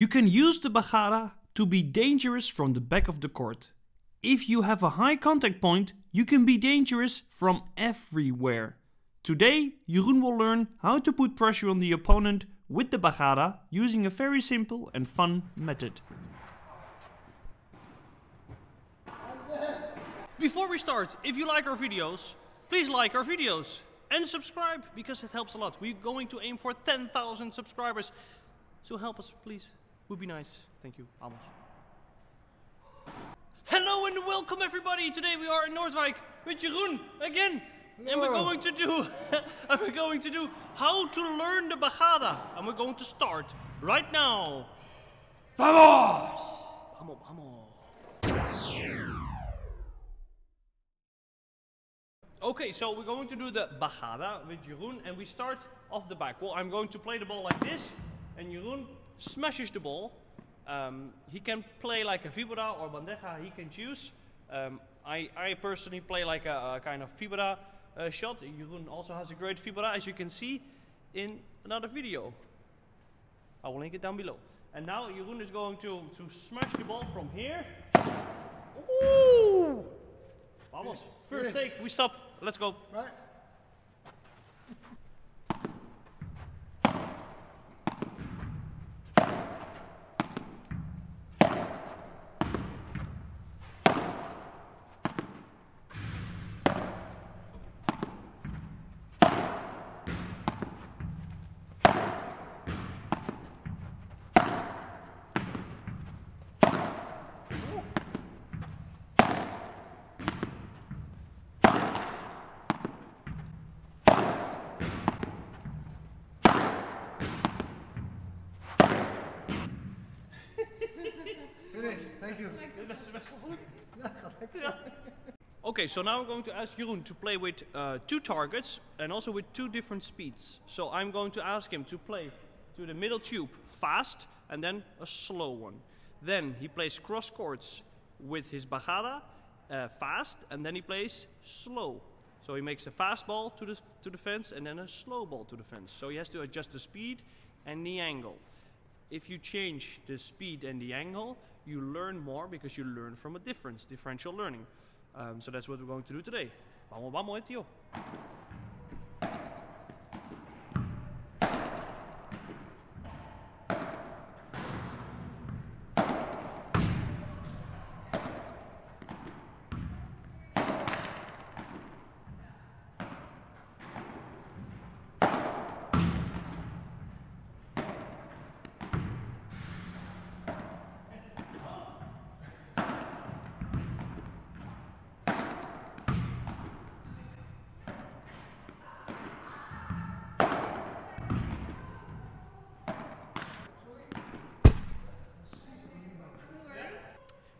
You can use the bajada to be dangerous from the back of the court. If you have a high contact point, you can be dangerous from everywhere. Today, Jeroen will learn how to put pressure on the opponent with the bajada using a very simple and fun method. Before we start, if you like our videos, please like our videos and subscribe because it helps a lot. We're going to aim for 10,000 subscribers. So help us, please. Would be nice. Thank you. Vamos. Hello and welcome everybody. Today we are in Noordwijk with Jeroen again. Hello. And we're going to do how to learn the bajada. And we're going to start right now. Vamos! Vamos, vamos. Okay, so we're going to do the bajada with Jeroen and we start off the back. Well, I'm going to play the ball like this and Jeroen smashes the ball. He can play like a fibra or bandeja, he can choose. I personally play like a kind of fibra shot. Jeroen also has a great fibra, as you can see in another video. I will link it down below. And now Jeroen is going to smash the ball from here. Ooh! Vamos. First take, we stop. Let's go. Right. Thank you. Okay, so now I'm going to ask Jeroen to play with two targets and also with two different speeds. So I'm going to ask him to play to the middle tube fast and then a slow one. Then he plays cross courts with his bajada fast and then he plays slow. So he makes a fast ball to the fence and then a slow ball to the fence. So he has to adjust the speed and the angle. If you change the speed and the angle, you learn more because you learn from a differential learning. So that's what we're going to do today. Vamos, vamos, tío.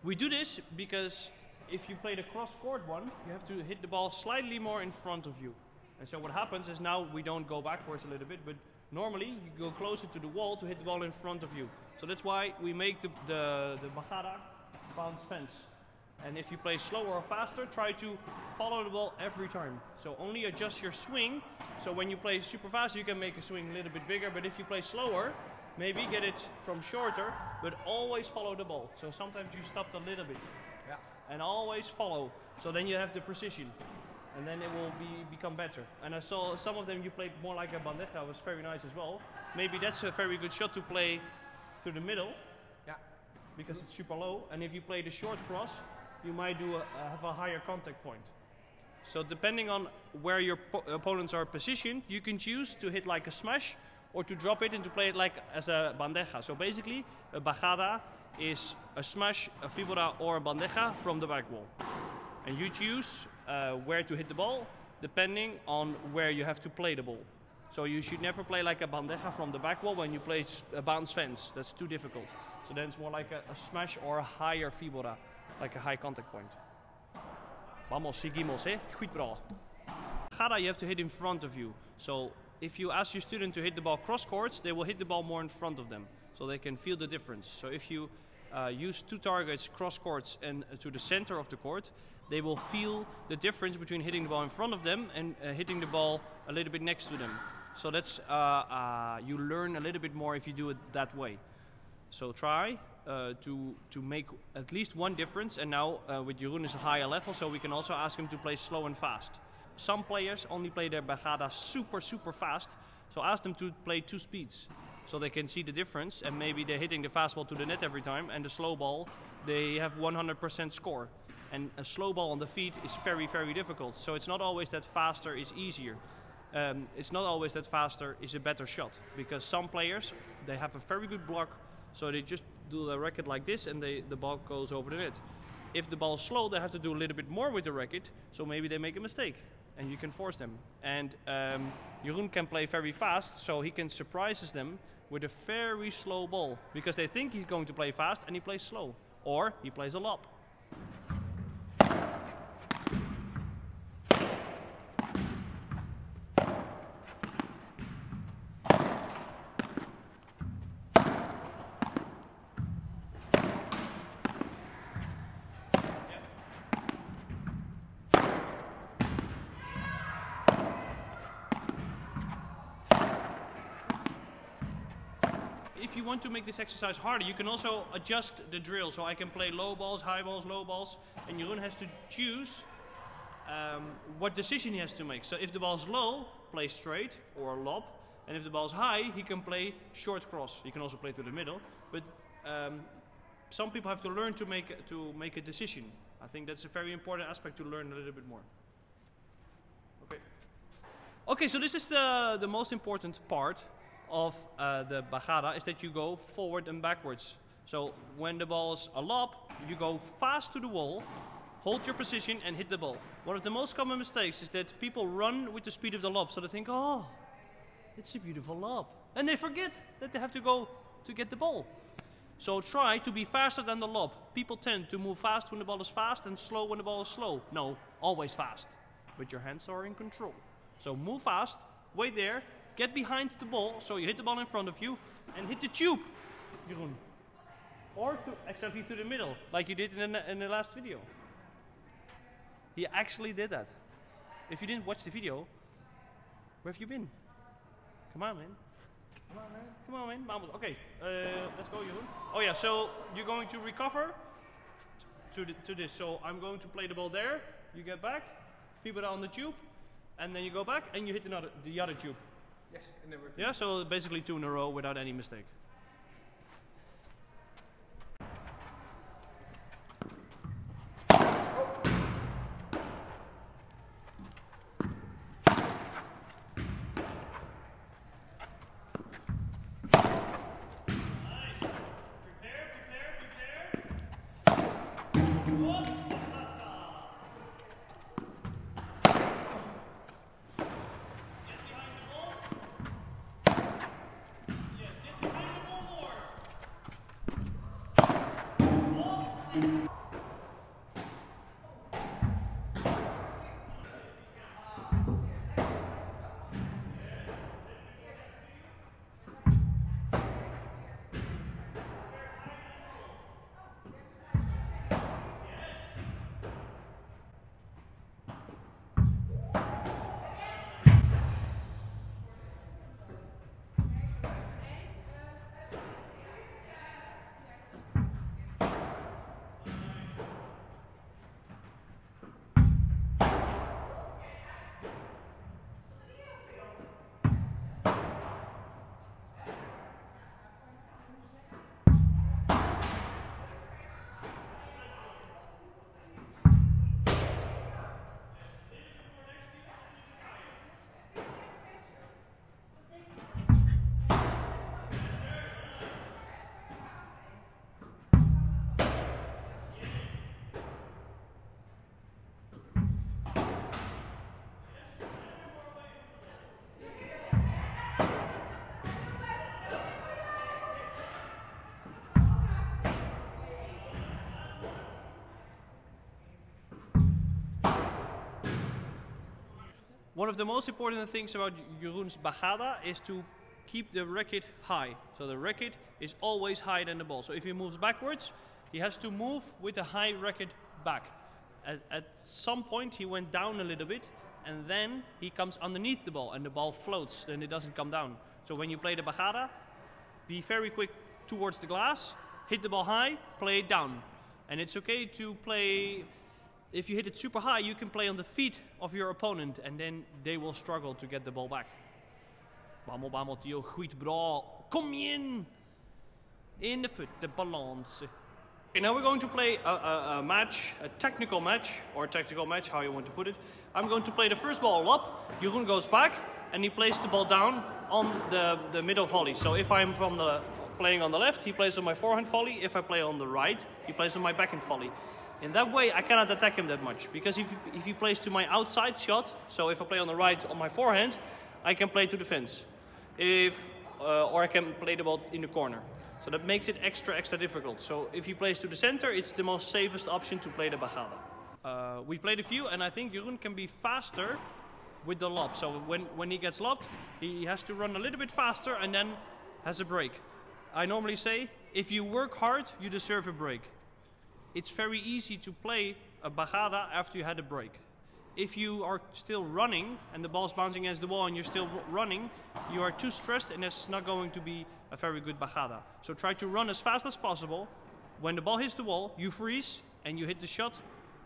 We do this because if you play the cross-court one, you have to hit the ball slightly more in front of you. And so what happens is now we don't go backwards a little bit, but normally you go closer to the wall to hit the ball in front of you. So that's why we make the bajada bounce fence. And if you play slower or faster, try to follow the ball every time. So only adjust your swing. So when you play super fast, you can make a swing a little bit bigger, but if you play slower, maybe get it from shorter, but always follow the ball. So sometimes you stopped a little bit. Yeah. And always follow. So then you have the precision. And then it will become better. And I saw some of them you played more like a bandeja, was very nice as well. Maybe that's a very good shot to play through the middle. Yeah. Because it's super low. And if you play the short cross, you might have a higher contact point. So depending on where your opponents are positioned, you can choose to hit like a smash or to drop it and to play it like as a bandeja. So basically, a bajada is a smash, a fibra or a bandeja from the back wall. And you choose where to hit the ball depending on where you have to play the ball. So you should never play like a bandeja from the back wall when you play a bounce fence. That's too difficult. So then it's more like a smash or a higher fibra, like a high contact point. Vamos, seguimos, eh? Goed bra. Bajada you have to hit in front of you. So if you ask your student to hit the ball cross courts, they will hit the ball more in front of them, so they can feel the difference. So if you use two targets, cross courts, and to the center of the court, they will feel the difference between hitting the ball in front of them and hitting the ball a little bit next to them. So that's you learn a little bit more if you do it that way. So try to make at least one difference, and now with Jeroen is a higher level, so we can also ask him to play slow and fast. Some players only play their bajada super fast, so ask them to play 2 speeds, so they can see the difference, and maybe they're hitting the fastball to the net every time, and the slow ball, they have 100% score. And a slow ball on the feet is very difficult, so it's not always that faster is easier. It's not always that faster is a better shot, because some players, they have a very good block, so they just do the racket like this and the ball goes over the net. If the ball is slow, they have to do a little bit more with the racket, so maybe they make a mistake, and you can force them. And Jeroen can play very fast, so he can surprise them with a very slow ball, because they think he's going to play fast and he plays slow, or he plays a lob. If you want to make this exercise harder, you can also adjust the drill. So I can play low balls, high balls, low balls, and Jeroen has to choose what decision he has to make. So if the ball is low, play straight or lob, and if the ball is high, he can play short cross. He can also play to the middle, but some people have to learn to make a decision. I think that's a very important aspect to learn a little bit more. Okay, so this is the most important part of the bajada, is that you go forward and backwards. So when the ball is a lob, you go fast to the wall, hold your position and hit the ball. One of the most common mistakes is that people run with the speed of the lob, so they think, oh, it's a beautiful lob. And they forget that they have to go to get the ball. So try to be faster than the lob. People tend to move fast when the ball is fast and slow when the ball is slow. No, always fast. But your hands are in control. So move fast, wait there, get behind the ball, so you hit the ball in front of you, and hit the tube, Jeroen. Or exactly to the middle, like you did in the last video. He actually did that. If you didn't watch the video, where have you been? Come on, man. Come on, man. Come on, man. Vamos. Okay, let's go, Jeroen. Oh yeah, so you're going to recover to this. So I'm going to play the ball there, you get back, fibra on the tube, and then you go back and you hit the other tube. Yes, and then we're Yeah, so basically 2 in a row without any mistake. One of the most important things about Jeroen's bajada is to keep the racket high. So the racket is always higher than the ball. So if he moves backwards, he has to move with a high racket back. At some point he went down a little bit, and then he comes underneath the ball and the ball floats, then it doesn't come down. So when you play the bajada, be very quick towards the glass, hit the ball high, play it down. And it's okay to play, if you hit it super high, you can play on the feet of your opponent and then they will struggle to get the ball back. Vamos, vamos, tío, goed bra. Kom in! In the foot, the balance. Okay, now we're going to play a match, a technical match, or a tactical match, how you want to put it. I'm going to play the first ball up, Jeroen goes back, and he plays the ball down on the middle volley. So if I'm playing on the left, he plays on my forehand volley. If I play on the right, he plays on my backhand volley. In that way, I cannot attack him that much, because if he plays to my outside shot, so if I play on the right on my forehand, I can play to the fence. Or I can play the ball in the corner. So that makes it extra difficult. So if he plays to the center, it's the most safest option to play the bajada. We played a few, and I think Jeroen can be faster with the lob. So when he gets lobbed, he has to run a little bit faster and then has a break. I normally say, if you work hard, you deserve a break. It's very easy to play a bajada after you had a break. If you are still running and the ball's bouncing against the wall and you're still running, you are too stressed and it's not going to be a very good bajada. So try to run as fast as possible. When the ball hits the wall, you freeze and you hit the shot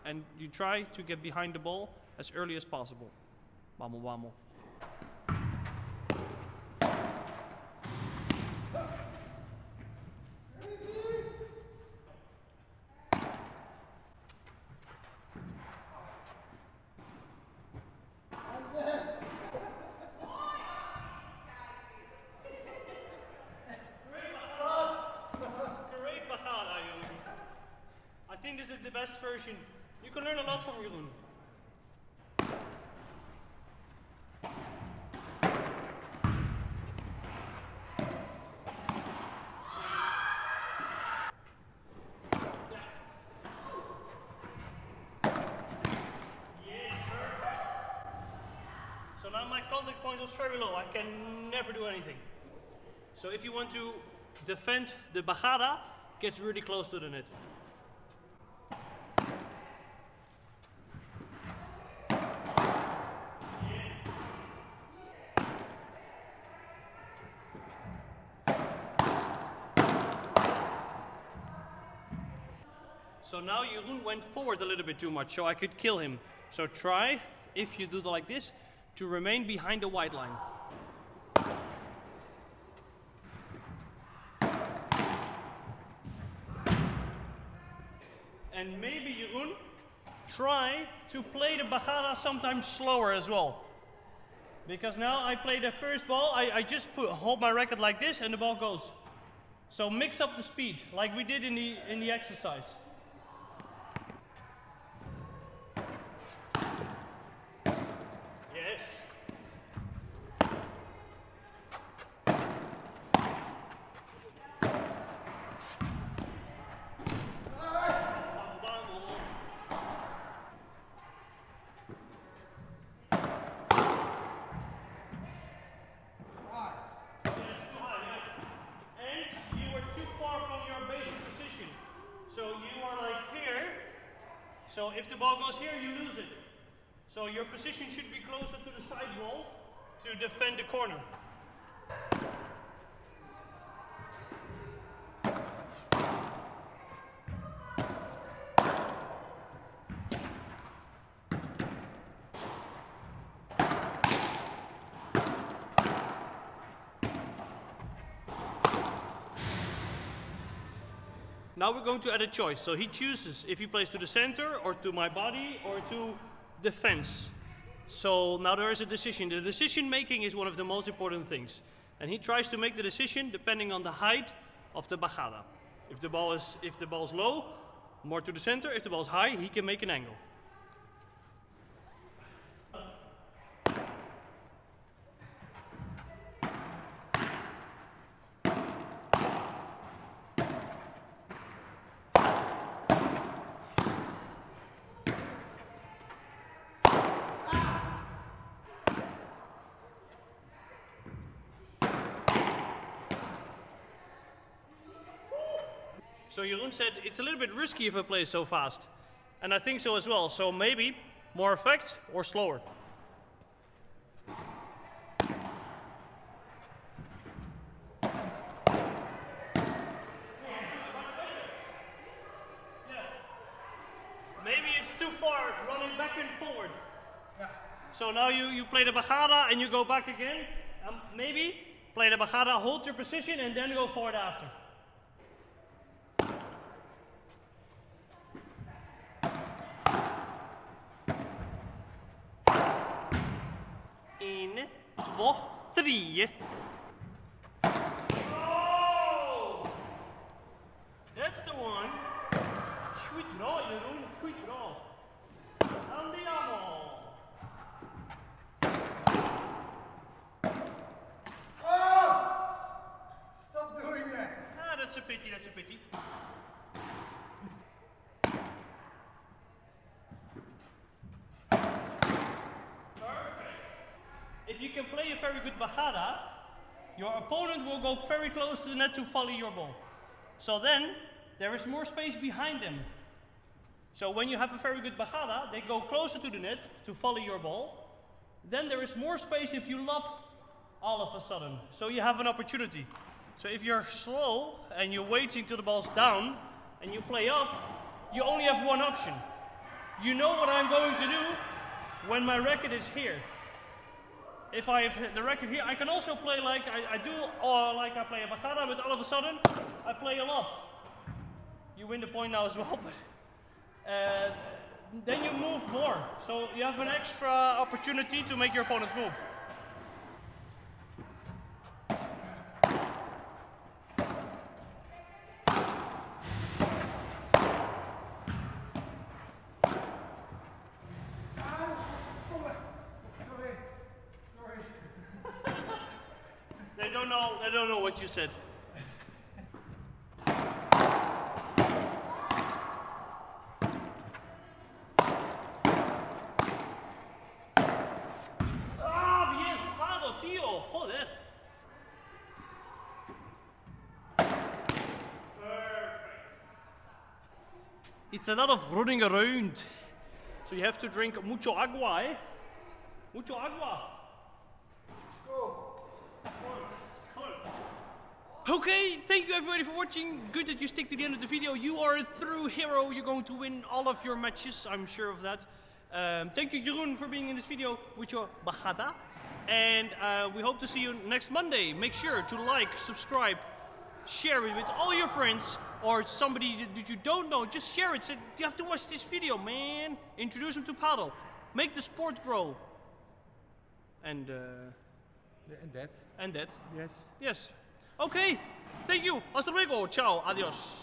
and you try to get behind the ball as early as possible. Vamos, vamos. I think this is the best version. You can learn a lot from Jeroen. So now my contact point was very low. I can never do anything. So if you want to defend the bajada, get really close to the net. So now Jeroen went forward a little bit too much, so I could kill him. So try, if you do like this, to remain behind the white line. And maybe Jeroen, try to play the bajada sometimes slower as well. Because now I play the first ball, I just hold my racket like this and the ball goes. So mix up the speed, like we did in the exercise. Yes. So if the ball goes here, you lose it. So your position should be closer to the side wall to defend the corner. Now we're going to add a choice. So he chooses if he plays to the center or to my body or to the fence. So now there is a decision. The decision making is one of the most important things. And he tries to make the decision depending on the height of the bajada. If the ball is low, more to the center. If the ball is high, he can make an angle. So Jeroen said, it's a little bit risky if I play so fast. And I think so as well. So maybe more effect or slower. running back and forward. Yeah. So now you play the bajada and you go back again. Maybe play the bajada, hold your position, and then go forward after. Eén, twee, drie. Oh! That's the one. Goed bra, Jeroen. Goed bra. Andiamo. Stop doing that. Ah, that's a pity, that's a pity. Perfect. If you can play a very good bajada, your opponent will go very close to the net to volley your ball. So then, there is more space behind them. So when you have a very good bajada, they go closer to the net to volley your ball. Then there is more space if you lob all of a sudden. So you have an opportunity. So if you're slow and you're waiting till the ball's down and you play up, you only have one option. You know what I'm going to do when my racket is here. If I have the racket here, I can also play like I do, or like I play a bajada, but all of a sudden I play a lob. You win the point now as well, but then you move more. So you have an extra opportunity to make your opponents move. They don't know what you said. Ah, bien jugado, tío, joder. It's a lot of running around. So you have to drink mucho agua, eh? Mucho agua. Okay, thank you everybody for watching. Good that you stick to the end of the video. You are a true hero. You're going to win all of your matches. I'm sure of that. Thank you, Jeroen, for being in this video with your bajada. And we hope to see you next Monday. Make sure to like, subscribe, share it with all your friends or somebody that you don't know. Just share it. Say, you have to watch this video, man. Introduce them to Padel. Make the sport grow. And that. And that. Yes. Yes. Okay, thank you. Hasta luego. Ciao. Adios.